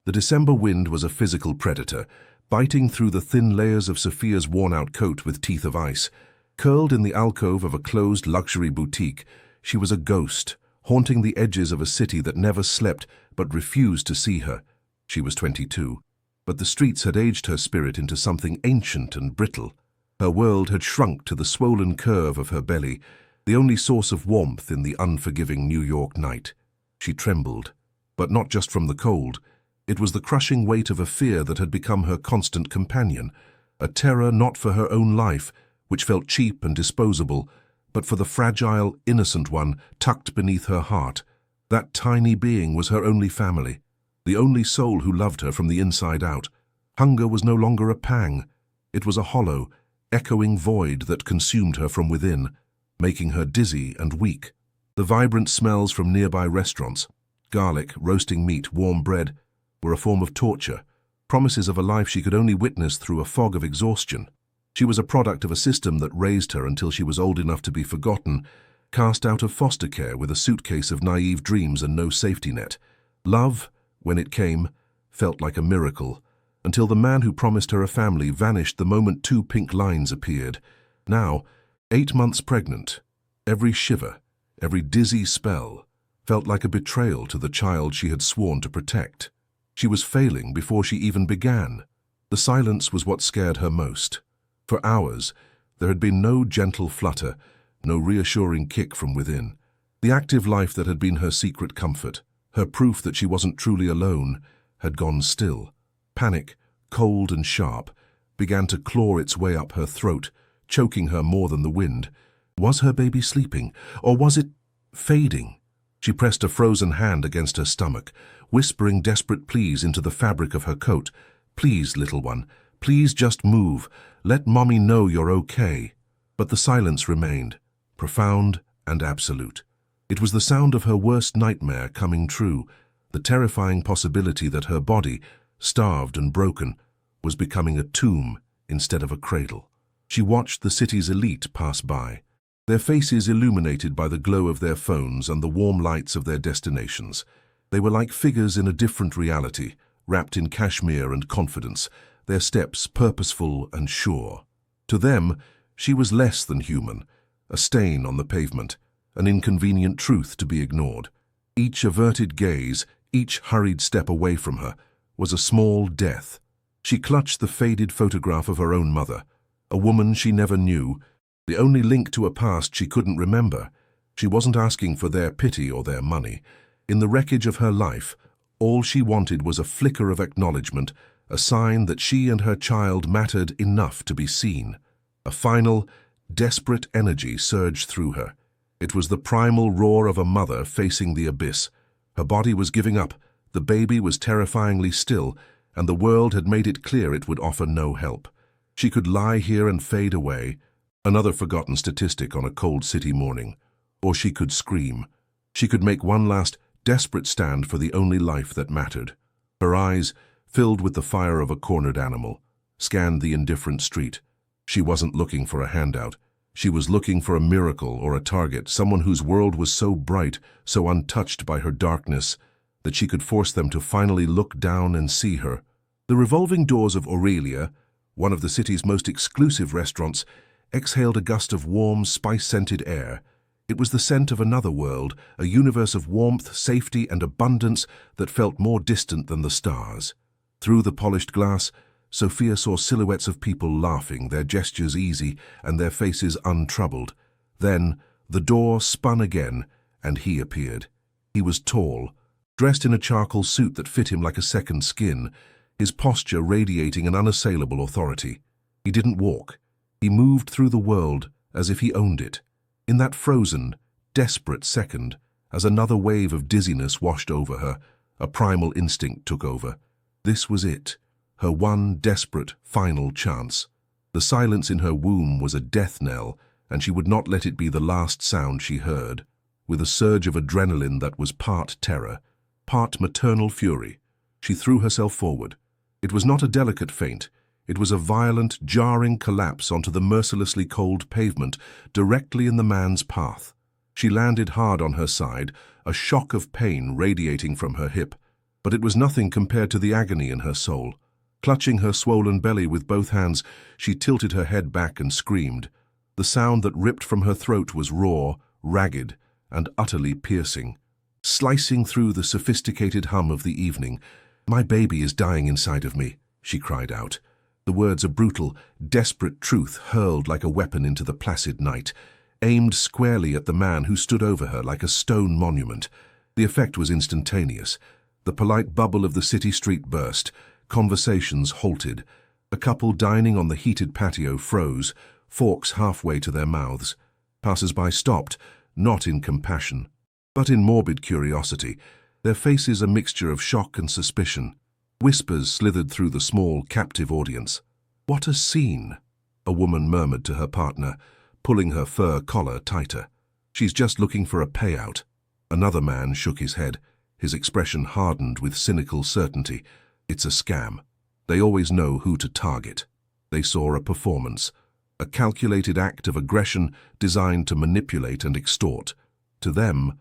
The December wind was a physical predator, biting through the thin layers of Sophia's worn-out coat with teeth of ice. Curled in the alcove of a closed luxury boutique, she was a ghost, haunting the edges of a city that never slept but refused to see her. She was 22, but the streets had aged her spirit into something ancient and brittle. Her world had shrunk to the swollen curve of her belly, the only source of warmth in the unforgiving New York night. She trembled, but not just from the cold. It was the crushing weight of a fear that had become her constant companion, a terror not for her own life, which felt cheap and disposable, but for the fragile, innocent one tucked beneath her heart. That tiny being was her only family, the only soul who loved her from the inside out. Hunger was no longer a pang. It was a hollow, echoing void that consumed her from within, making her dizzy and weak. The vibrant smells from nearby restaurants, garlic, roasting meat, warm bread, were a form of torture, promises of a life she could only witness through a fog of exhaustion. She was a product of a system that raised her until she was old enough to be forgotten, cast out of foster care with a suitcase of naive dreams and no safety net. Love, when it came, felt like a miracle, until the man who promised her a family vanished the moment 2 pink lines appeared. Now, 8 months pregnant, every shiver, every dizzy spell, felt like a betrayal to the child she had sworn to protect. She was failing before she even began. The silence was what scared her most. For hours, there had been no gentle flutter, no reassuring kick from within. The active life that had been her secret comfort, her proof that she wasn't truly alone, had gone still. Panic, cold and sharp, began to claw its way up her throat, choking her more than the wind. Was her baby sleeping, or was it fading? She pressed a frozen hand against her stomach, whispering desperate pleas into the fabric of her coat. "Please, little one, please just move. Let Mommy know you're okay." But the silence remained, profound and absolute. It was the sound of her worst nightmare coming true, the terrifying possibility that her body, starved and broken, was becoming a tomb instead of a cradle. She watched the city's elite pass by, their faces illuminated by the glow of their phones and the warm lights of their destinations. They were like figures in a different reality, wrapped in cashmere and confidence, their steps purposeful and sure. To them, she was less than human, a stain on the pavement, an inconvenient truth to be ignored. Each averted gaze, each hurried step away from her, was a small death. She clutched the faded photograph of her own mother, a woman she never knew, the only link to a past she couldn't remember. She wasn't asking for their pity or their money. In the wreckage of her life, all she wanted was a flicker of acknowledgement, a sign that she and her child mattered enough to be seen. A final, desperate energy surged through her. It was the primal roar of a mother facing the abyss. Her body was giving up, the baby was terrifyingly still, and the world had made it clear it would offer no help. She could lie here and fade away, another forgotten statistic on a cold city morning. Or she could scream. She could make one last, desperate stand for the only life that mattered. Her eyes, filled with the fire of a cornered animal, scanned the indifferent street. She wasn't looking for a handout. She was looking for a miracle or a target, someone whose world was so bright, so untouched by her darkness, that she could force them to finally look down and see her. The revolving doors of Aurelia, one of the city's most exclusive restaurants, exhaled a gust of warm, spice-scented air. It was the scent of another world, a universe of warmth, safety, and abundance that felt more distant than the stars. Through the polished glass, Sophia saw silhouettes of people laughing, their gestures easy and their faces untroubled. Then, the door spun again, and he appeared. He was tall, dressed in a charcoal suit that fit him like a second skin, his posture radiating an unassailable authority. He didn't walk. He moved through the world as if he owned it. In that frozen, desperate second, as another wave of dizziness washed over her, a primal instinct took over. This was it, her one desperate, final chance. The silence in her womb was a death knell, and she would not let it be the last sound she heard. With a surge of adrenaline that was part terror, part maternal fury, she threw herself forward. It was not a delicate feint. It was a violent, jarring collapse onto the mercilessly cold pavement, directly in the man's path. She landed hard on her side, a shock of pain radiating from her hip. But it was nothing compared to the agony in her soul. Clutching her swollen belly with both hands, she tilted her head back and screamed. The sound that ripped from her throat was raw, ragged, and utterly piercing, slicing through the sophisticated hum of the evening. "My baby is dying inside of me," she cried out. The words a brutal, desperate truth hurled like a weapon into the placid night, aimed squarely at the man who stood over her like a stone monument. The effect was instantaneous. The polite bubble of the city street burst. Conversations halted. A couple dining on the heated patio froze, forks halfway to their mouths. Passers-by stopped, not in compassion, but in morbid curiosity, their faces a mixture of shock and suspicion. Whispers slithered through the small, captive audience. "What a scene," a woman murmured to her partner, pulling her fur collar tighter. "She's just looking for a payout." Another man shook his head, his expression hardened with cynical certainty. "It's a scam. They always know who to target." They saw a performance, a calculated act of aggression designed to manipulate and extort. To them,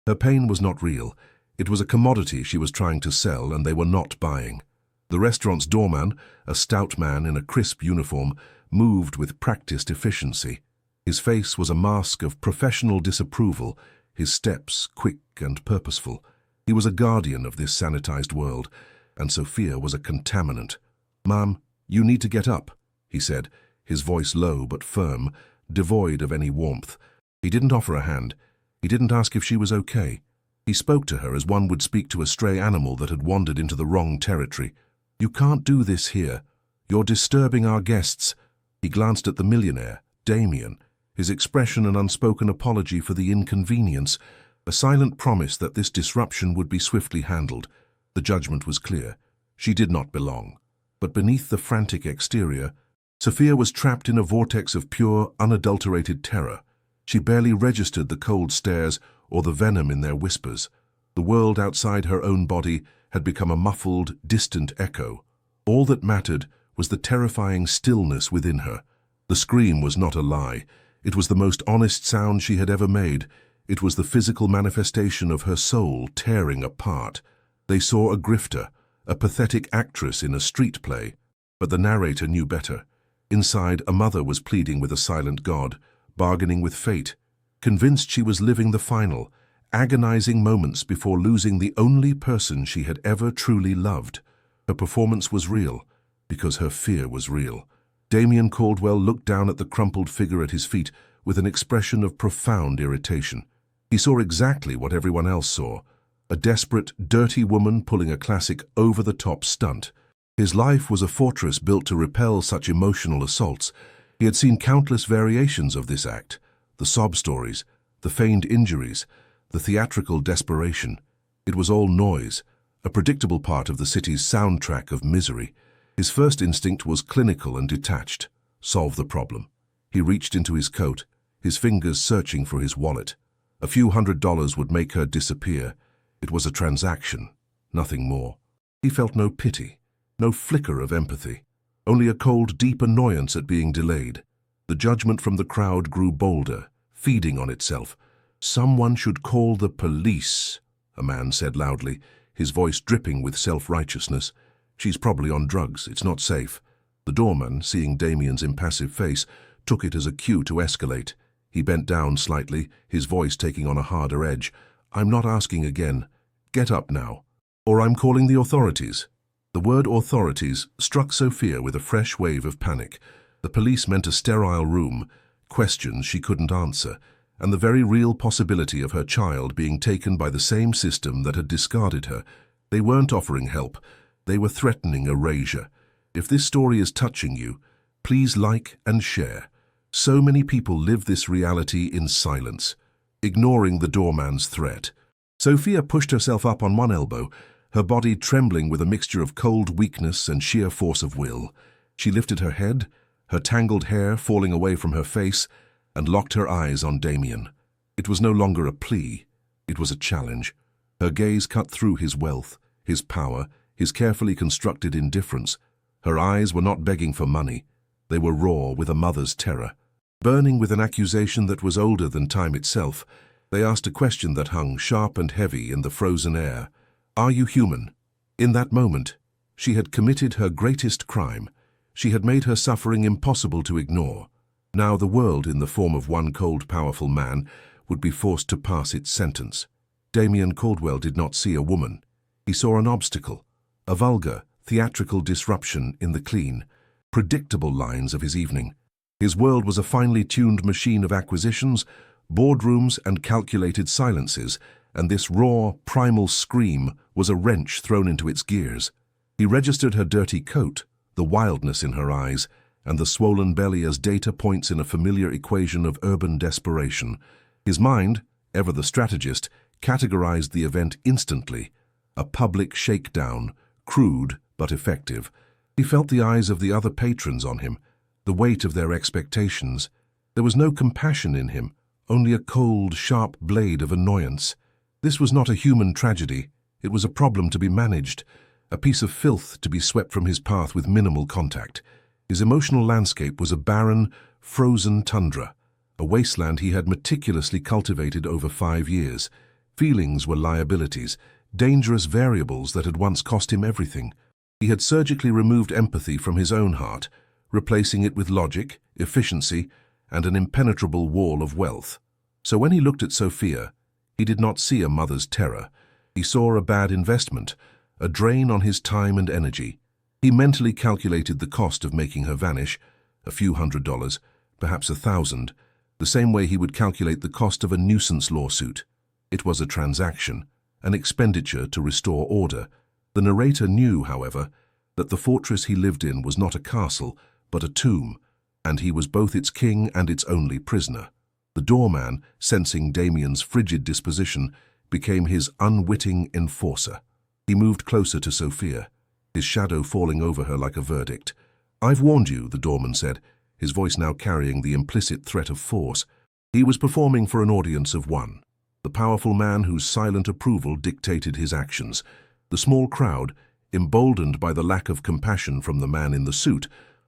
her pain was not real. It was a commodity she was trying to sell, and they were not buying. The restaurant's doorman, a stout man in a crisp uniform, moved with practiced efficiency. His face was a mask of professional disapproval, his steps quick and purposeful. He was a guardian of this sanitized world, and Sophia was a contaminant. "Ma'am, you need to get up," he said, his voice low but firm, devoid of any warmth. He didn't offer a hand. He didn't ask if she was okay. He spoke to her as one would speak to a stray animal that had wandered into the wrong territory. "You can't do this here. You're disturbing our guests." He glanced at the millionaire, Damien, his expression an unspoken apology for the inconvenience, a silent promise that this disruption would be swiftly handled. The judgment was clear. She did not belong. But beneath the frantic exterior, Sophia was trapped in a vortex of pure, unadulterated terror. She barely registered the cold stares or the venom in their whispers. The world outside her own body had become a muffled, distant echo. All that mattered was the terrifying stillness within her. The scream was not a lie. It was the most honest sound she had ever made. It was the physical manifestation of her soul tearing apart. They saw a grifter, a pathetic actress in a street play. But the narrator knew better. Inside, a mother was pleading with a silent God, bargaining with fate, convinced she was living the final, agonizing moments before losing the only person she had ever truly loved. Her performance was real, because her fear was real. Damien Caldwell looked down at the crumpled figure at his feet with an expression of profound irritation. He saw exactly what everyone else saw, a desperate, dirty woman pulling a classic over-the-top stunt. His life was a fortress built to repel such emotional assaults. He had seen countless variations of this act, the sob stories, the feigned injuries, the theatrical desperation. It was all noise, a predictable part of the city's soundtrack of misery. His first instinct was clinical and detached. Solve the problem. He reached into his coat, his fingers searching for his wallet. A few $100s would make her disappear. It was a transaction, nothing more. He felt no pity, no flicker of empathy, only a cold, deep annoyance at being delayed. The judgment from the crowd grew bolder, feeding on itself. "Someone should call the police," a man said loudly, his voice dripping with self-righteousness. "She's probably on drugs. It's not safe." The doorman, seeing Damien's impassive face, took it as a cue to escalate. He bent down slightly, his voice taking on a harder edge. "I'm not asking again. Get up now, or I'm calling the authorities." The word authorities struck Sophia with a fresh wave of panic. The police meant a sterile room, questions she couldn't answer, and the very real possibility of her child being taken by the same system that had discarded her. They weren't offering help. They were threatening erasure. If this story is touching you, please like and share. So many people live this reality in silence, ignoring the doorman's threat. Sophia pushed herself up on one elbow, her body trembling with a mixture of cold weakness and sheer force of will. She lifted her head, her tangled hair falling away from her face, and locked her eyes on Damien. It was no longer a plea. It was a challenge. Her gaze cut through his wealth, his power, his carefully constructed indifference. Her eyes were not begging for money. They were raw with a mother's terror. Burning with an accusation that was older than time itself, they asked a question that hung sharp and heavy in the frozen air. "Are you human?" In that moment, she had committed her greatest crime. She had made her suffering impossible to ignore. Now the world, in the form of one cold, powerful man, would be forced to pass its sentence. Damien Caldwell did not see a woman. He saw an obstacle, a vulgar, theatrical disruption in the clean, predictable lines of his evening. His world was a finely tuned machine of acquisitions, boardrooms, and calculated silences, and this raw, primal scream was a wrench thrown into its gears. He registered her dirty coat, the wildness in her eyes, and the swollen belly as data points in a familiar equation of urban desperation. His mind, ever the strategist, categorized the event instantly. A public shakedown, crude but effective. He felt the eyes of the other patrons on him, the weight of their expectations. There was no compassion in him, only a cold, sharp blade of annoyance. This was not a human tragedy. It was a problem to be managed, a piece of filth to be swept from his path with minimal contact. His emotional landscape was a barren, frozen tundra, a wasteland he had meticulously cultivated over 5 years. Feelings were liabilities, dangerous variables that had once cost him everything. He had surgically removed empathy from his own heart, replacing it with logic, efficiency, and an impenetrable wall of wealth. So when he looked at Sophia, he did not see a mother's terror. He saw a bad investment, a drain on his time and energy. He mentally calculated the cost of making her vanish, a few $100, perhaps 1,000, the same way he would calculate the cost of a nuisance lawsuit. It was a transaction, an expenditure to restore order. The narrator knew, however, that the fortress he lived in was not a castle, but a tomb, and he was both its king and its only prisoner. The doorman, sensing Damien's frigid disposition, became his unwitting enforcer. He moved closer to Sophia, his shadow falling over her like a verdict. "I've warned you," the doorman said, his voice now carrying the implicit threat of force. He was performing for an audience of one, the powerful man whose silent approval dictated his actions. The small crowd, emboldened by the lack of compassion from the man in the suit,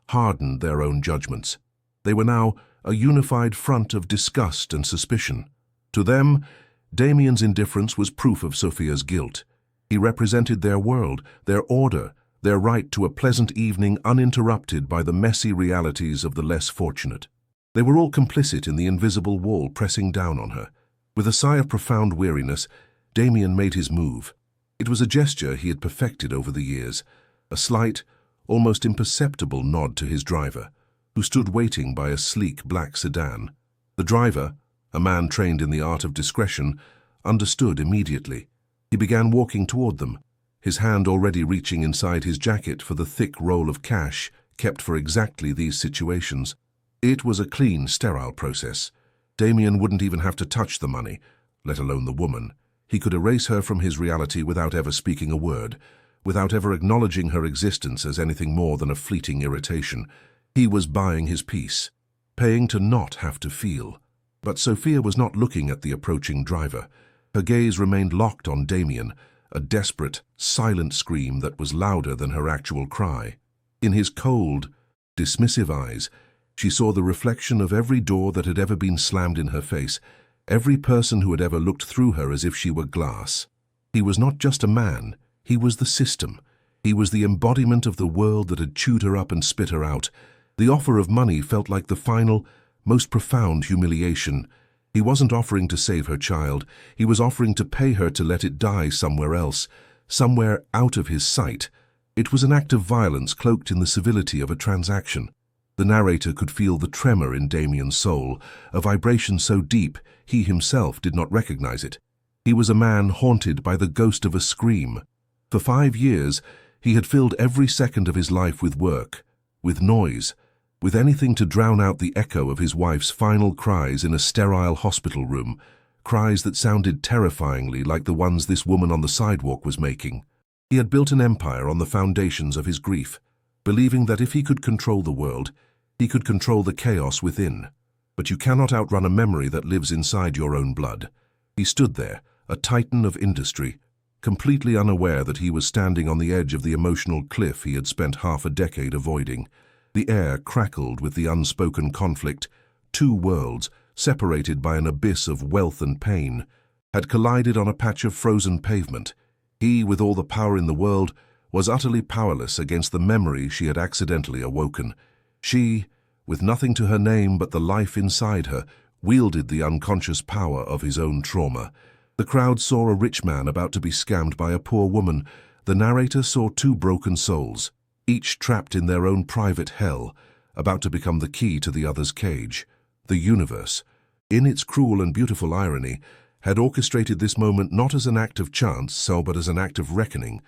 hardened their own judgments. They were now a unified front of disgust and suspicion. To them, Damien's indifference was proof of Sophia's guilt. He represented their world, their order, their right to a pleasant evening uninterrupted by the messy realities of the less fortunate. They were all complicit in the invisible wall pressing down on her. With a sigh of profound weariness, Damien made his move. It was a gesture he had perfected over the years, a slight, almost imperceptible nod to his driver, who stood waiting by a sleek black sedan. The driver, a man trained in the art of discretion, understood immediately. He began walking toward them, his hand already reaching inside his jacket for the thick roll of cash kept for exactly these situations. It was a clean, sterile process. Damien wouldn't even have to touch the money, let alone the woman. He could erase her from his reality without ever speaking a word, without ever acknowledging her existence as anything more than a fleeting irritation. He was buying his peace, paying to not have to feel. But Sophia was not looking at the approaching driver. Her gaze remained locked on Damien, a desperate, silent scream that was louder than her actual cry. In his cold, dismissive eyes, she saw the reflection of every door that had ever been slammed in her face, every person who had ever looked through her as if she were glass. He was not just a man, he was the system. He was the embodiment of the world that had chewed her up and spit her out. The offer of money felt like the final, most profound humiliation. He wasn't offering to save her child, he was offering to pay her to let it die somewhere else, somewhere out of his sight. It was an act of violence cloaked in the civility of a transaction. The narrator could feel the tremor in Damien's soul, a vibration so deep he himself did not recognize it. He was a man haunted by the ghost of a scream. For 5 years, he had filled every second of his life with work, with noise, with anything to drown out the echo of his wife's final cries in a sterile hospital room, cries that sounded terrifyingly like the ones this woman on the sidewalk was making. He had built an empire on the foundations of his grief, believing that if he could control the world, he could control the chaos within. But you cannot outrun a memory that lives inside your own blood. He stood there, a titan of industry, completely unaware that he was standing on the edge of the emotional cliff he had spent half a decade avoiding. The air crackled with the unspoken conflict. 2 worlds, separated by an abyss of wealth and pain, had collided on a patch of frozen pavement. He, with all the power in the world, was utterly powerless against the memory she had accidentally awoken. She, with nothing to her name but the life inside her, wielded the unconscious power of his own trauma. The crowd saw a rich man about to be scammed by a poor woman. The narrator saw two broken souls, each trapped in their own private hell, about to become the key to the other's cage. The universe, in its cruel and beautiful irony, had orchestrated this moment not as an act of chance, but as an act of reckoning.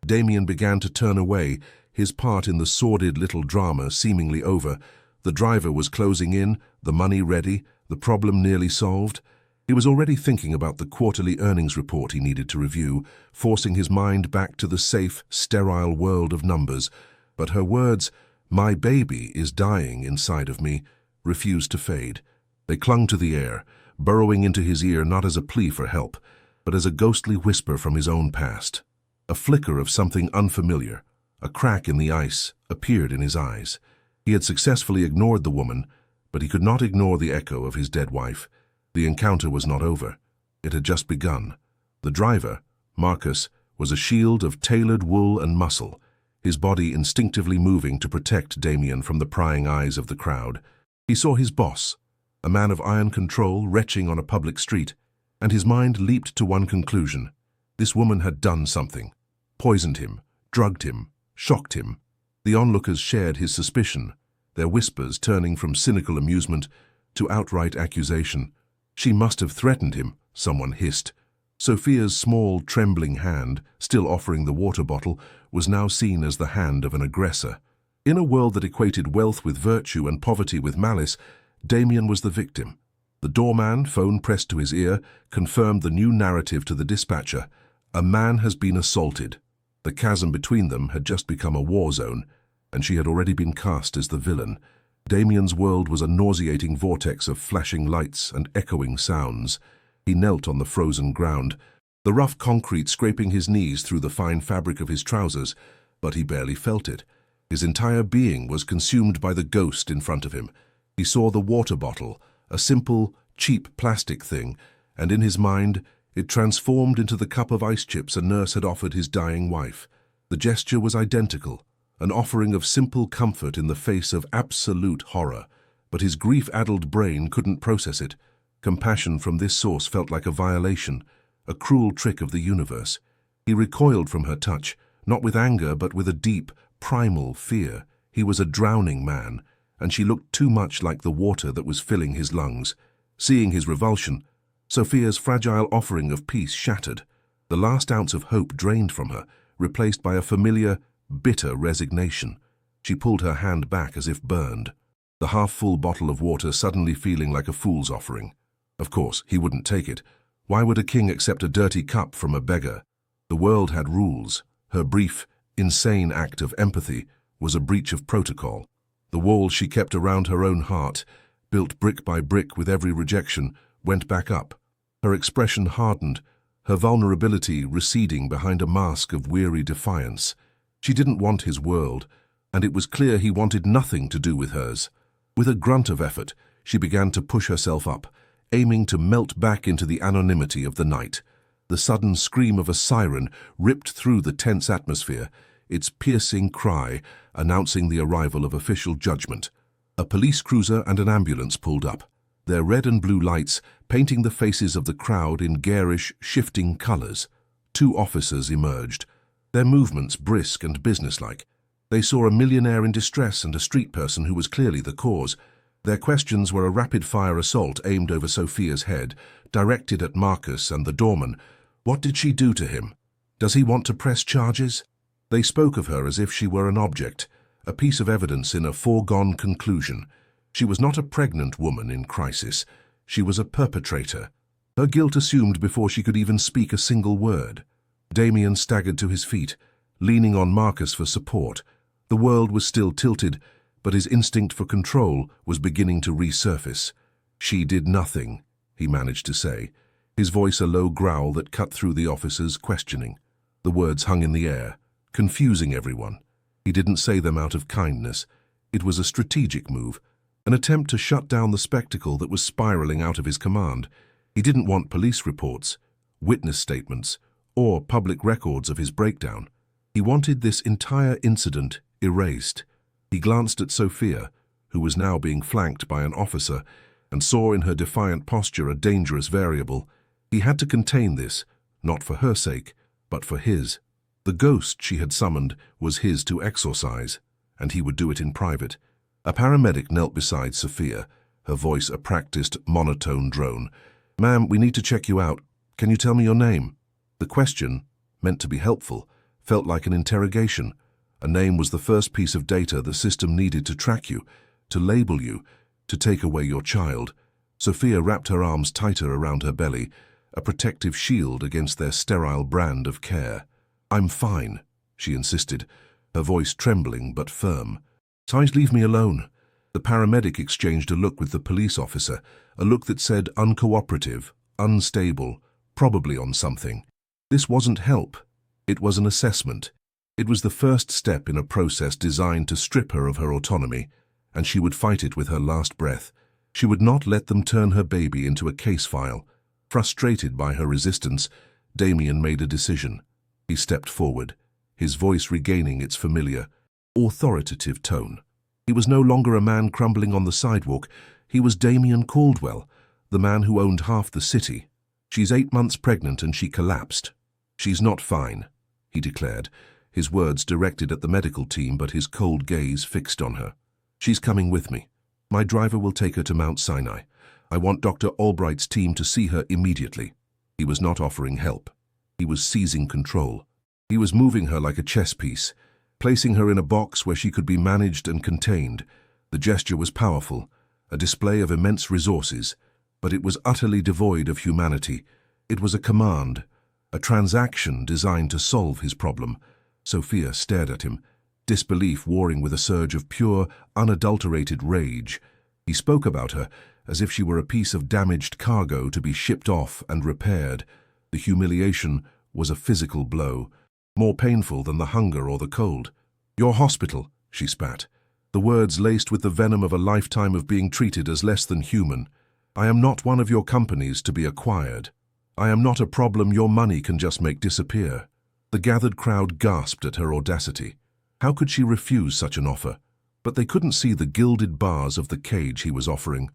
Damien began to turn away, his part in the sordid little drama seemingly over. The driver was closing in, the money ready, the problem nearly solved. He was already thinking about the quarterly earnings report he needed to review, forcing his mind back to the safe, sterile world of numbers. But her words, "My baby is dying inside of me," refused to fade. They clung to the air, burrowing into his ear not as a plea for help, but as a ghostly whisper from his own past. A flicker of something unfamiliar, a crack in the ice, appeared in his eyes. He had successfully ignored the woman, but he could not ignore the echo of his dead wife. The encounter was not over. It had just begun. The driver, Marcus, was a shield of tailored wool and muscle, his body instinctively moving to protect Damien from the prying eyes of the crowd. He saw his boss, a man of iron control, retching on a public street, and his mind leaped to one conclusion. This woman had done something. Poisoned him, drugged him, shocked him. The onlookers shared his suspicion, their whispers turning from cynical amusement to outright accusation. She must have threatened him, someone hissed. Sophia's small, trembling hand, still offering the water bottle, was now seen as the hand of an aggressor. In a world that equated wealth with virtue and poverty with malice, Damien was the victim. The doorman, phone pressed to his ear, confirmed the new narrative to the dispatcher. A man has been assaulted. The chasm between them had just become a war zone, and she had already been cast as the villain. Damien's world was a nauseating vortex of flashing lights and echoing sounds. He knelt on the frozen ground, the rough concrete scraping his knees through the fine fabric of his trousers, but he barely felt it. His entire being was consumed by the ghost in front of him. He saw the water bottle, a simple, cheap plastic thing, and in his mind, it transformed into the cup of ice chips a nurse had offered his dying wife. The gesture was identical, an offering of simple comfort in the face of absolute horror, but his grief-addled brain couldn't process it. Compassion from this source felt like a violation, a cruel trick of the universe. He recoiled from her touch, not with anger but with a deep, primal fear. He was a drowning man, and she looked too much like the water that was filling his lungs. Seeing his revulsion, Sophia's fragile offering of peace shattered, the last ounce of hope drained from her, replaced by a familiar, bitter resignation. She pulled her hand back as if burned, the half-full bottle of water suddenly feeling like a fool's offering. Of course, he wouldn't take it. Why would a king accept a dirty cup from a beggar? The world had rules. Her brief, insane act of empathy was a breach of protocol. The walls she kept around her own heart, built brick by brick with every rejection, went back up. Her expression hardened, her vulnerability receding behind a mask of weary defiance. She didn't want his world, and it was clear he wanted nothing to do with hers. With a grunt of effort, she began to push herself up, aiming to melt back into the anonymity of the night. The sudden scream of a siren ripped through the tense atmosphere, its piercing cry announcing the arrival of official judgment. A police cruiser and an ambulance pulled up, their red and blue lights painting the faces of the crowd in garish, shifting colors. Two officers emerged, their movements brisk and businesslike. They saw a millionaire in distress and a street person who was clearly the cause. Their questions were a rapid-fire assault aimed over Sophia's head, directed at Marcus and the doorman. What did she do to him? Does he want to press charges? They spoke of her as if she were an object, a piece of evidence in a foregone conclusion. She was not a pregnant woman in crisis. She was a perpetrator, her guilt assumed before she could even speak a single word. Damien staggered to his feet, leaning on Marcus for support. The world was still tilted, but his instinct for control was beginning to resurface. "She did nothing," he managed to say, his voice a low growl that cut through the officer's questioning. The words hung in the air, confusing everyone. He didn't say them out of kindness. It was a strategic move, an attempt to shut down the spectacle that was spiraling out of his command. He didn't want police reports, witness statements, or public records of his breakdown. He wanted this entire incident erased. He glanced at Sophia, who was now being flanked by an officer, and saw in her defiant posture a dangerous variable. He had to contain this, not for her sake, but for his. The ghost she had summoned was his to exorcise, and he would do it in private. A paramedic knelt beside Sophia, her voice a practiced, monotone drone. "Ma'am, we need to check you out. Can you tell me your name?" The question, meant to be helpful, felt like an interrogation. A name was the first piece of data the system needed to track you, to label you, to take away your child. Sophia wrapped her arms tighter around her belly, a protective shield against their sterile brand of care. "I'm fine," she insisted, her voice trembling but firm. "Please leave me alone." The paramedic exchanged a look with the police officer, a look that said uncooperative, unstable, probably on something. This wasn't help. It was an assessment. It was the first step in a process designed to strip her of her autonomy, and she would fight it with her last breath. She would not let them turn her baby into a case file. Frustrated by her resistance, Damien made a decision. He stepped forward, his voice regaining its familiar, authoritative tone. He was no longer a man crumbling on the sidewalk. He was Damien Caldwell, the man who owned half the city. "She's 8 months pregnant and she collapsed." "She's not fine," he declared, his words directed at the medical team but his cold gaze fixed on her. "She's coming with me. My driver will take her to Mount Sinai. I want Dr. Albright's team to see her immediately." He was not offering help. He was seizing control. He was moving her like a chess piece, placing her in a box where she could be managed and contained. The gesture was powerful, a display of immense resources, but it was utterly devoid of humanity. It was a command, a transaction designed to solve his problem. Sophia stared at him, disbelief warring with a surge of pure, unadulterated rage. He spoke about her as if she were a piece of damaged cargo to be shipped off and repaired. The humiliation was a physical blow, more painful than the hunger or the cold. "Your hospital," she spat, the words laced with the venom of a lifetime of being treated as less than human. "I am not one of your companies to be acquired. I am not a problem your money can just make disappear." The gathered crowd gasped at her audacity. How could she refuse such an offer? But they couldn't see the gilded bars of the cage he was offering.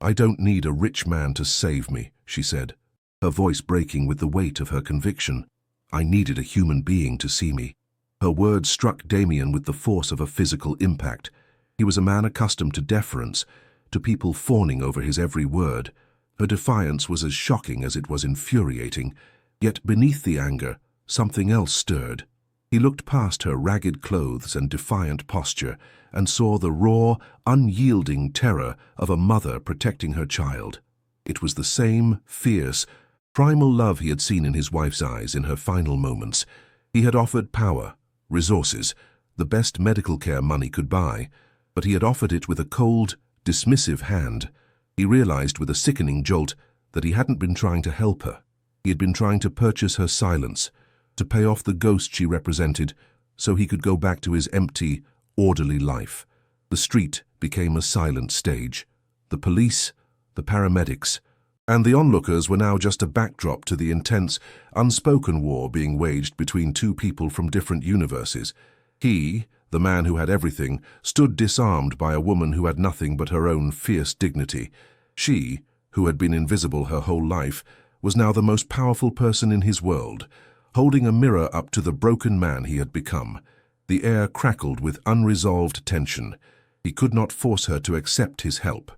"I don't need a rich man to save me," she said, her voice breaking with the weight of her conviction. "I needed a human being to see me." Her words struck Damien with the force of a physical impact. He was a man accustomed to deference, to people fawning over his every word. Her defiance was as shocking as it was infuriating, yet beneath the anger, something else stirred. He looked past her ragged clothes and defiant posture and saw the raw, unyielding terror of a mother protecting her child. It was the same fierce, primal love he had seen in his wife's eyes in her final moments. He had offered power, resources, the best medical care money could buy, but he had offered it with a cold, dismissive hand. He realized with a sickening jolt that he hadn't been trying to help her. He had been trying to purchase her silence, to pay off the ghost she represented, so he could go back to his empty, orderly life. The street became a silent stage. The police, the paramedics, and the onlookers were now just a backdrop to the intense, unspoken war being waged between two people from different universes. He, the man who had everything, stood disarmed by a woman who had nothing but her own fierce dignity. She, who had been invisible her whole life, was now the most powerful person in his world, holding a mirror up to the broken man he had become. The air crackled with unresolved tension. He could not force her to accept his help,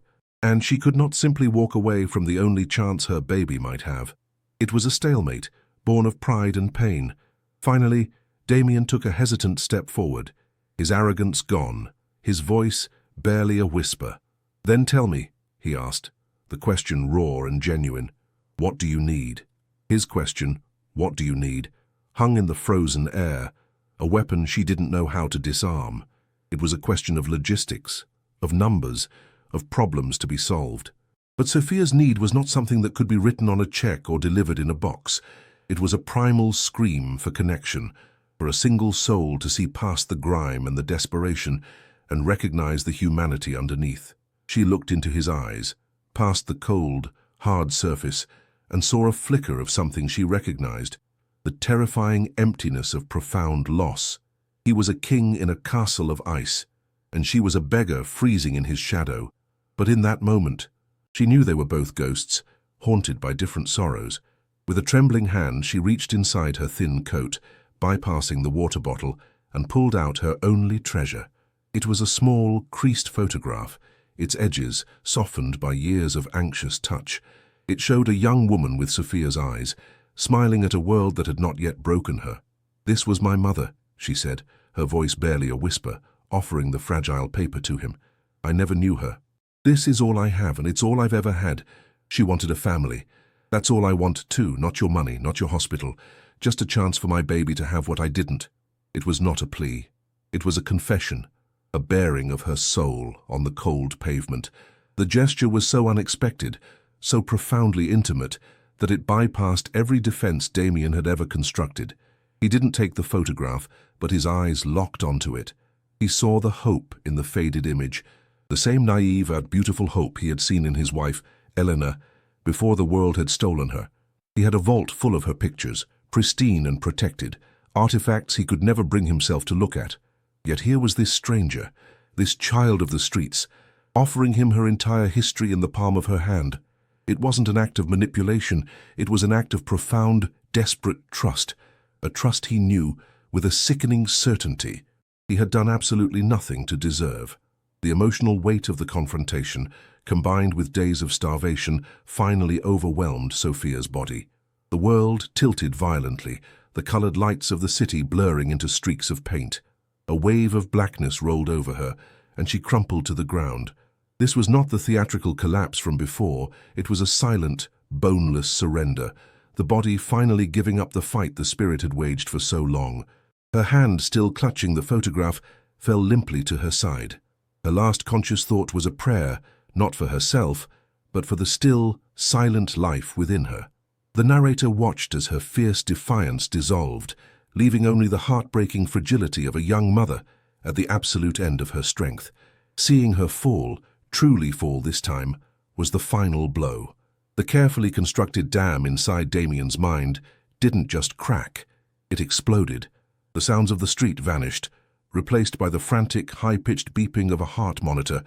and she could not simply walk away from the only chance her baby might have. It was a stalemate, born of pride and pain. Finally, Damien took a hesitant step forward, his arrogance gone, his voice barely a whisper. "Then tell me," he asked, the question raw and genuine, "what do you need?" His question, "What do you need?" hung in the frozen air, a weapon she didn't know how to disarm. It was a question of logistics, of numbers, of problems to be solved. But Sophia's need was not something that could be written on a check or delivered in a box. It was a primal scream for connection, for a single soul to see past the grime and the desperation and recognize the humanity underneath. She looked into his eyes, past the cold, hard surface, and saw a flicker of something she recognized. the terrifying emptiness of profound loss. He was a king in a castle of ice, and she was a beggar freezing in his shadow. But in that moment, she knew they were both ghosts, haunted by different sorrows. With a trembling hand, she reached inside her thin coat, bypassing the water bottle, and pulled out her only treasure. It was a small, creased photograph, its edges softened by years of anxious touch. It showed a young woman with Sophia's eyes, smiling at a world that had not yet broken her. "This was my mother," she said, her voice barely a whisper, offering the fragile paper to him. "I never knew her. This is all I have, and it's all I've ever had. She wanted a family. That's all I want too, not your money, not your hospital. Just a chance for my baby to have what I didn't." It was not a plea. It was a confession, a baring of her soul on the cold pavement. The gesture was so unexpected, so profoundly intimate, that it bypassed every defense Damien had ever constructed. He didn't take the photograph, but his eyes locked onto it. He saw the hope in the faded image, the same naive and beautiful hope he had seen in his wife, Eleanor, before the world had stolen her. He had a vault full of her pictures, pristine and protected, artifacts he could never bring himself to look at. Yet here was this stranger, this child of the streets, offering him her entire history in the palm of her hand. It wasn't an act of manipulation, it was an act of profound, desperate trust, a trust he knew, with a sickening certainty, he had done absolutely nothing to deserve. The emotional weight of the confrontation, combined with days of starvation, finally overwhelmed Sophia's body. The world tilted violently, the colored lights of the city blurring into streaks of paint. A wave of blackness rolled over her, and she crumpled to the ground. This was not the theatrical collapse from before, it was a silent, boneless surrender, the body finally giving up the fight the spirit had waged for so long. Her hand, still clutching the photograph, fell limply to her side. Her last conscious thought was a prayer, not for herself, but for the still, silent life within her. The narrator watched as her fierce defiance dissolved, leaving only the heartbreaking fragility of a young mother at the absolute end of her strength. Seeing her fall, truly fall this time, was the final blow. The carefully constructed dam inside Damien's mind didn't just crack, it exploded. The sounds of the street vanished, replaced by the frantic, high-pitched beeping of a heart monitor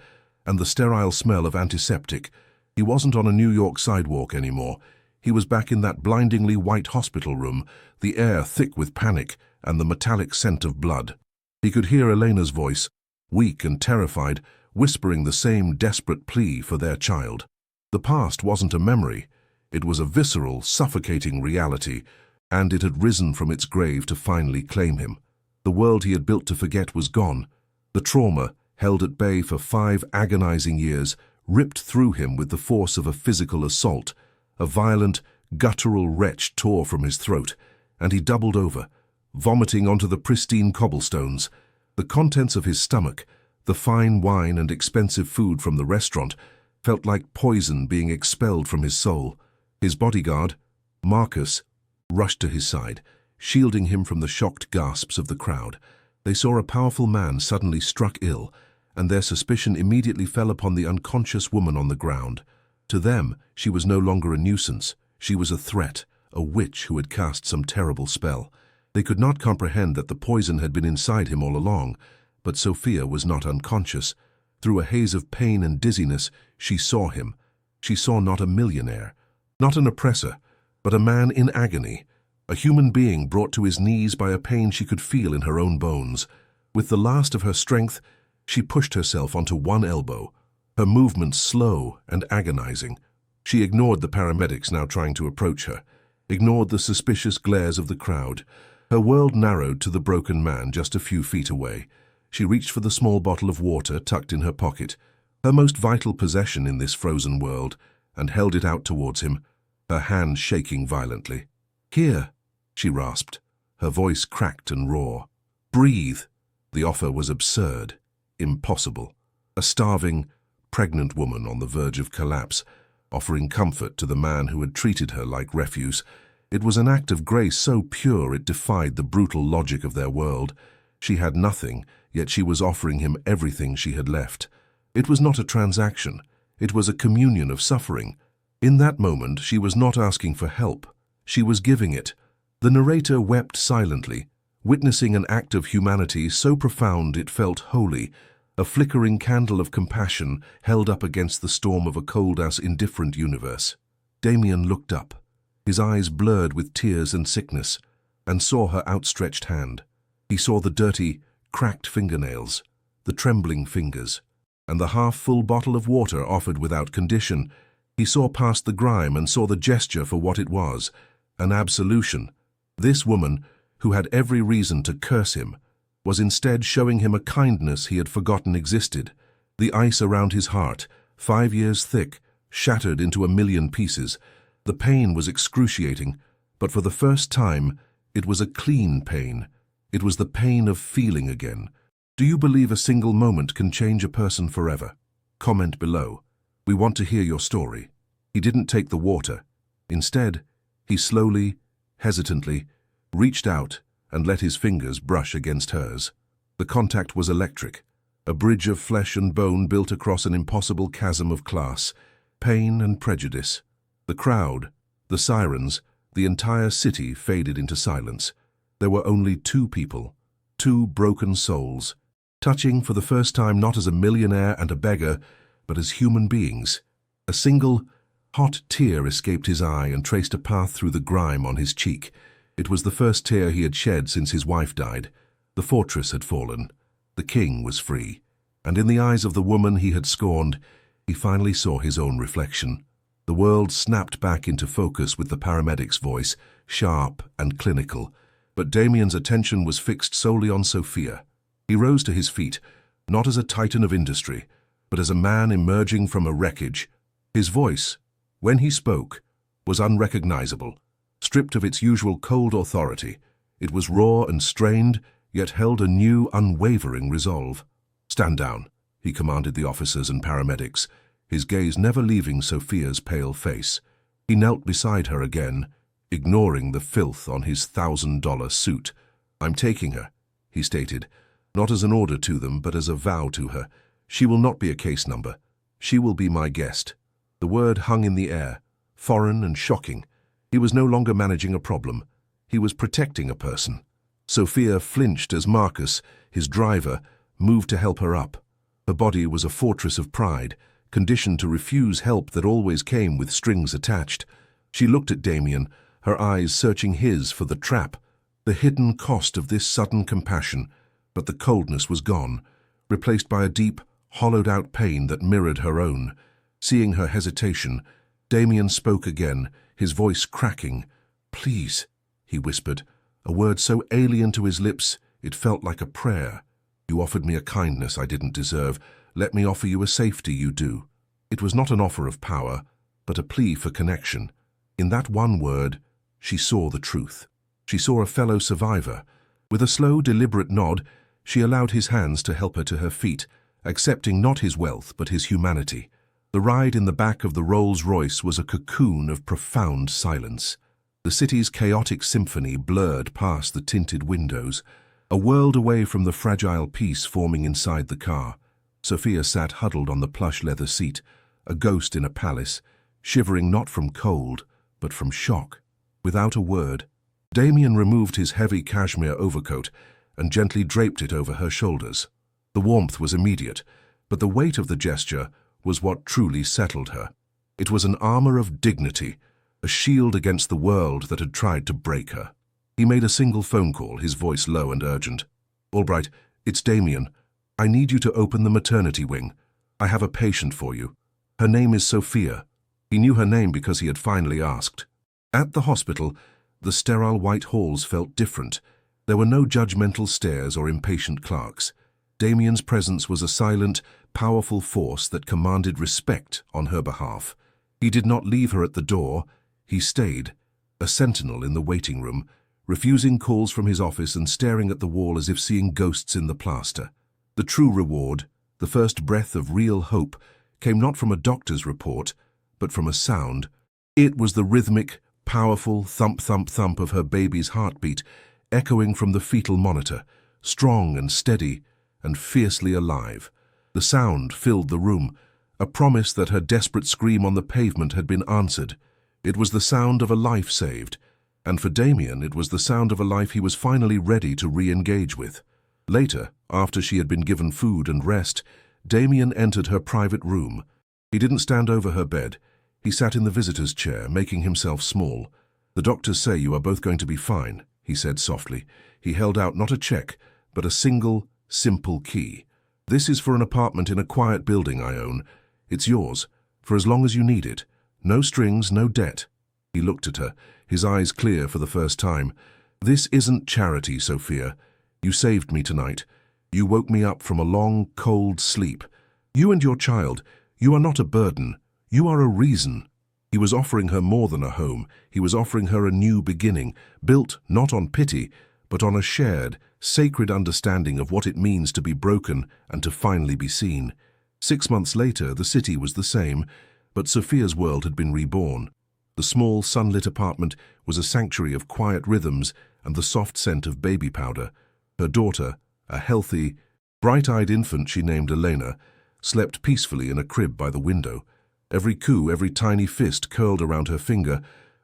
and the sterile smell of antiseptic. He wasn't on a New York sidewalk anymore. He was back in that blindingly white hospital room, the air thick with panic and the metallic scent of blood. He could hear Elena's voice, weak and terrified, whispering the same desperate plea for their child. The past wasn't a memory. It was a visceral, suffocating reality, and it had risen from its grave to finally claim him. The world he had built to forget was gone. The trauma, held at bay for 5 agonizing years, ripped through him with the force of a physical assault. A violent, guttural retch tore from his throat, and he doubled over, vomiting onto the pristine cobblestones. The contents of his stomach, the fine wine and expensive food from the restaurant, felt like poison being expelled from his soul. His bodyguard, Marcus, rushed to his side, shielding him from the shocked gasps of the crowd. They saw a powerful man suddenly struck ill, and their suspicion immediately fell upon the unconscious woman on the ground. To them, she was no longer a nuisance. She was a threat, a witch who had cast some terrible spell. They could not comprehend that the poison had been inside him all along, but Sophia was not unconscious. Through a haze of pain and dizziness, she saw him. She saw not a millionaire, not an oppressor, but a man in agony, a human being brought to his knees by a pain she could feel in her own bones. With the last of her strength, she pushed herself onto one elbow, her movements slow and agonizing. She ignored the paramedics now trying to approach her, ignored the suspicious glares of the crowd. Her world narrowed to the broken man just a few feet away. She reached for the small bottle of water tucked in her pocket, her most vital possession in this frozen world, and held it out towards him, her hand shaking violently. "Here," she rasped, her voice cracked and raw. "Breathe." The offer was absurd, impossible. A starving, pregnant woman on the verge of collapse, offering comfort to the man who had treated her like refuse. It was an act of grace so pure it defied the brutal logic of their world. She had nothing, yet she was offering him everything she had left. It was not a transaction. It was a communion of suffering. In that moment, she was not asking for help. She was giving it. The narrator wept silently, witnessing an act of humanity so profound it felt holy, a flickering candle of compassion held up against the storm of a cold as indifferent universe. Damien looked up, his eyes blurred with tears and sickness, and saw her outstretched hand. He saw the dirty, cracked fingernails, the trembling fingers, and the half-full bottle of water offered without condition. He saw past the grime and saw the gesture for what it was, an absolution. This woman, who had every reason to curse him, was instead showing him a kindness he had forgotten existed. The ice around his heart, 5 years thick, shattered into a million pieces. The pain was excruciating, but for the first time, it was a clean pain. It was the pain of feeling again. Do you believe a single moment can change a person forever? Comment below. We want to hear your story. He didn't take the water. Instead, he slowly, hesitantly, reached out and let his fingers brush against hers. The contact was electric, a bridge of flesh and bone built across an impossible chasm of class, pain and prejudice. The crowd, the sirens, the entire city faded into silence. There were only two people, two broken souls, touching for the first time not as a millionaire and a beggar, but as human beings. A single, hot tear escaped his eye and traced a path through the grime on his cheek. It was the first tear he had shed since his wife died. The fortress had fallen. The king was free. And in the eyes of the woman he had scorned, he finally saw his own reflection. The world snapped back into focus with the paramedic's voice, sharp and clinical. But Damien's attention was fixed solely on Sophia. He rose to his feet, not as a titan of industry, but as a man emerging from a wreckage. His voice, when he spoke, was unrecognizable. Stripped of its usual cold authority, it was raw and strained, yet held a new, unwavering resolve. "Stand down," he commanded the officers and paramedics, his gaze never leaving Sophia's pale face. He knelt beside her again, ignoring the filth on his $1,000 suit. "I'm taking her," he stated, not as an order to them, but as a vow to her. "She will not be a case number. She will be my guest." The word hung in the air, foreign and shocking. He was no longer managing a problem. He was protecting a person. Sophia flinched as Marcus, his driver, moved to help her up. Her body was a fortress of pride, conditioned to refuse help that always came with strings attached. She looked at Damien, her eyes searching his for the trap, the hidden cost of this sudden compassion, but the coldness was gone, replaced by a deep, hollowed-out pain that mirrored her own. Seeing her hesitation, Damien spoke again, his voice cracking. "Please," he whispered, a word so alien to his lips it felt like a prayer. "You offered me a kindness I didn't deserve. Let me offer you a safety you do." It was not an offer of power, but a plea for connection. In that one word, she saw the truth. She saw a fellow survivor. With a slow, deliberate nod, she allowed his hands to help her to her feet, accepting not his wealth but his humanity. The ride in the back of the Rolls-Royce was a cocoon of profound silence. The city's chaotic symphony blurred past the tinted windows, a world away from the fragile peace forming inside the car. Sophia sat huddled on the plush leather seat, a ghost in a palace, shivering not from cold, but from shock. Without a word, Damien removed his heavy cashmere overcoat and gently draped it over her shoulders. The warmth was immediate, but the weight of the gesture was what truly settled her. It was an armor of dignity, a shield against the world that had tried to break her. He made a single phone call, his voice low and urgent. "Albright, it's Damien. I need you to open the maternity wing. I have a patient for you. Her name is Sophia." He knew her name because he had finally asked. At the hospital, the sterile white halls felt different. There were no judgmental stares or impatient clerks. Damien's presence was a silent, powerful force that commanded respect on her behalf. He did not leave her at the door. He stayed, a sentinel in the waiting room, refusing calls from his office and staring at the wall as if seeing ghosts in the plaster. The true reward, the first breath of real hope, came not from a doctor's report, but from a sound. It was the rhythmic, powerful thump-thump-thump of her baby's heartbeat, echoing from the fetal monitor, strong and steady and fiercely alive. The sound filled the room, a promise that her desperate scream on the pavement had been answered. It was the sound of a life saved, And for Damien, it was the sound of a life he was finally ready to re-engage with. Later, after she had been given food and rest, Damien entered her private room. He didn't stand over her bed. He sat in the visitor's chair, making himself small. "The doctors say you are both going to be fine," he said softly. He held out not a check, but a single, simple key. "This is for an apartment in a quiet building I own. It's yours, for as long as you need it. No strings, no debt." He looked at her, his eyes clear for the first time. "This isn't charity, Sophia. You saved me tonight. You woke me up from a long, cold sleep. You and your child, you are not a burden. You are a reason." He was offering her more than a home. He was offering her a new beginning, built not on pity, but on a shared, sacred understanding of what it means to be broken and to finally be seen. 6 months later, the city was the same, but Sophia's world had been reborn. The small, sunlit apartment was a sanctuary of quiet rhythms and the soft scent of baby powder. Her daughter, a healthy, bright-eyed infant she named Elena, slept peacefully in a crib by the window. Every coo, every tiny fist curled around her finger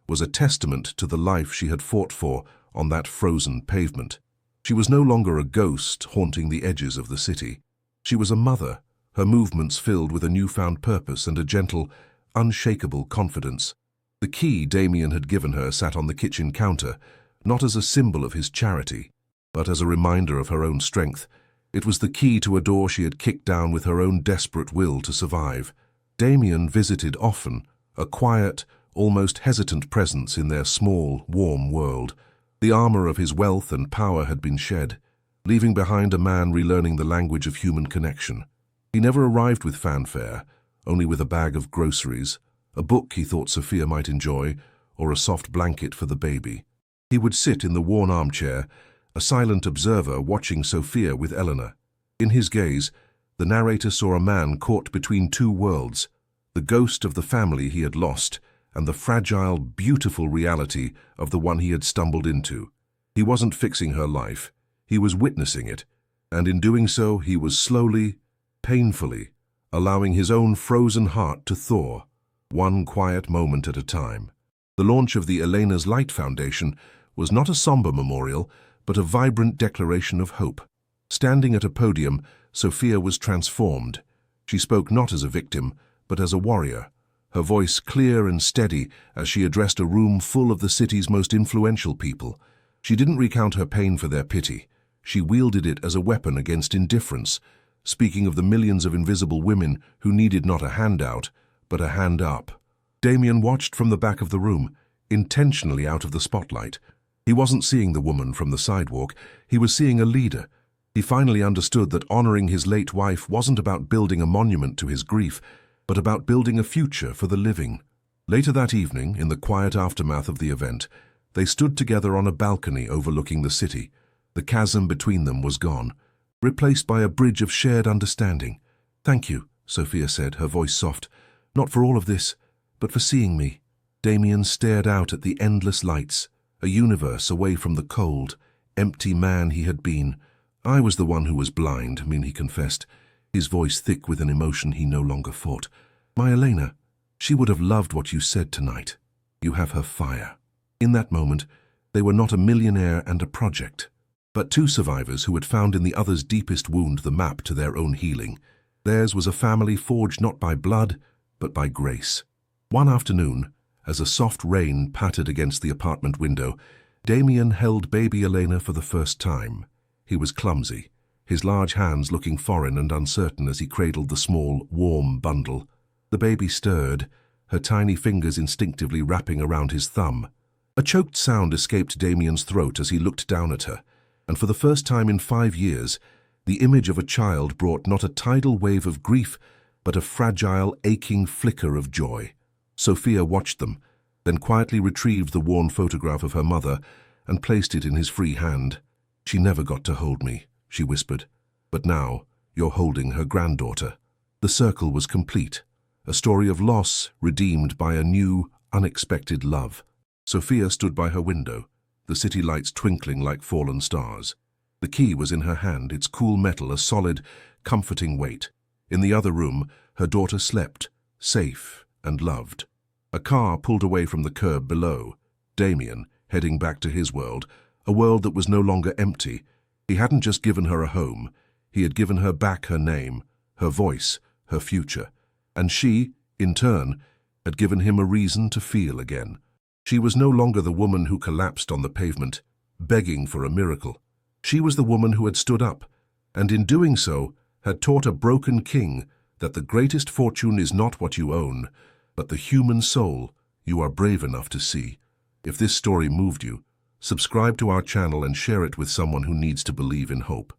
was a testament to the life she had fought for on that frozen pavement. She was no longer a ghost haunting the edges of the city. She was a mother, her movements filled with a newfound purpose and a gentle, unshakable confidence. The key Damien had given her sat on the kitchen counter, not as a symbol of his charity, but as a reminder of her own strength. It was the key to a door she had kicked down with her own desperate will to survive. Damien visited often, a quiet, almost hesitant presence in their small, warm world. The armor of his wealth and power had been shed, leaving behind a man relearning the language of human connection. He never arrived with fanfare, only with a bag of groceries, a book he thought Sophia might enjoy, or a soft blanket for the baby. He would sit in the worn armchair, a silent observer watching Sophia with Eleanor. In his gaze, the narrator saw a man caught between two worlds, the ghost of the family he had lost and the fragile, beautiful reality of the one he had stumbled into. He wasn't fixing her life, he was witnessing it, and in doing so he was slowly, painfully, allowing his own frozen heart to thaw, one quiet moment at a time. The launch of the Elena's Light Foundation was not a somber memorial, but a vibrant declaration of hope. Standing at a podium, Sophia was transformed. She spoke not as a victim, but as a warrior, her voice clear and steady as she addressed a room full of the city's most influential people. She didn't recount her pain for their pity. She wielded it as a weapon against indifference, speaking of the millions of invisible women who needed not a handout, but a hand up. Damien watched from the back of the room, intentionally out of the spotlight. He wasn't seeing the woman from the sidewalk, he was seeing a leader. He finally understood that honoring his late wife wasn't about building a monument to his grief, but about building a future for the living. Later that evening, in the quiet aftermath of the event, they stood together on a balcony overlooking the city. The chasm between them was gone, replaced by a bridge of shared understanding. "Thank you," Sophia said, her voice soft. "Not for all of this, but for seeing me." Damien stared out at the endless lights, a universe away from the cold, empty man he had been. "I was the one who was blind," he confessed, his voice thick with an emotion he no longer fought. "My Elena, she would have loved what you said tonight. You have her fire." In that moment, they were not a millionaire and a project, but two survivors who had found in the other's deepest wound the map to their own healing. Theirs was a family forged not by blood, but by grace. One afternoon, as a soft rain pattered against the apartment window, Damien held baby Elena for the first time. He was clumsy, his large hands looking foreign and uncertain as he cradled the small, warm bundle. The baby stirred, her tiny fingers instinctively wrapping around his thumb. A choked sound escaped Damien's throat as he looked down at her, and for the first time in 5 years, the image of a child brought not a tidal wave of grief, but a fragile, aching flicker of joy. Sophia watched them, then quietly retrieved the worn photograph of her mother and placed it in his free hand. "She never got to hold me," she whispered. "But now, you're holding her granddaughter." The circle was complete, a story of loss redeemed by a new, unexpected love. Sophia stood by her window, the city lights twinkling like fallen stars. The key was in her hand, its cool metal a solid, comforting weight. In the other room, her daughter slept, safe and loved. A car pulled away from the curb below. Damien, heading back to his world, a world that was no longer empty. He hadn't just given her a home, he had given her back her name, her voice, her future. And she, in turn, had given him a reason to feel again. She was no longer the woman who collapsed on the pavement, begging for a miracle. She was the woman who had stood up, and in doing so, had taught a broken king that the greatest fortune is not what you own, but the human soul you are brave enough to see. If this story moved you, subscribe to our channel and share it with someone who needs to believe in hope.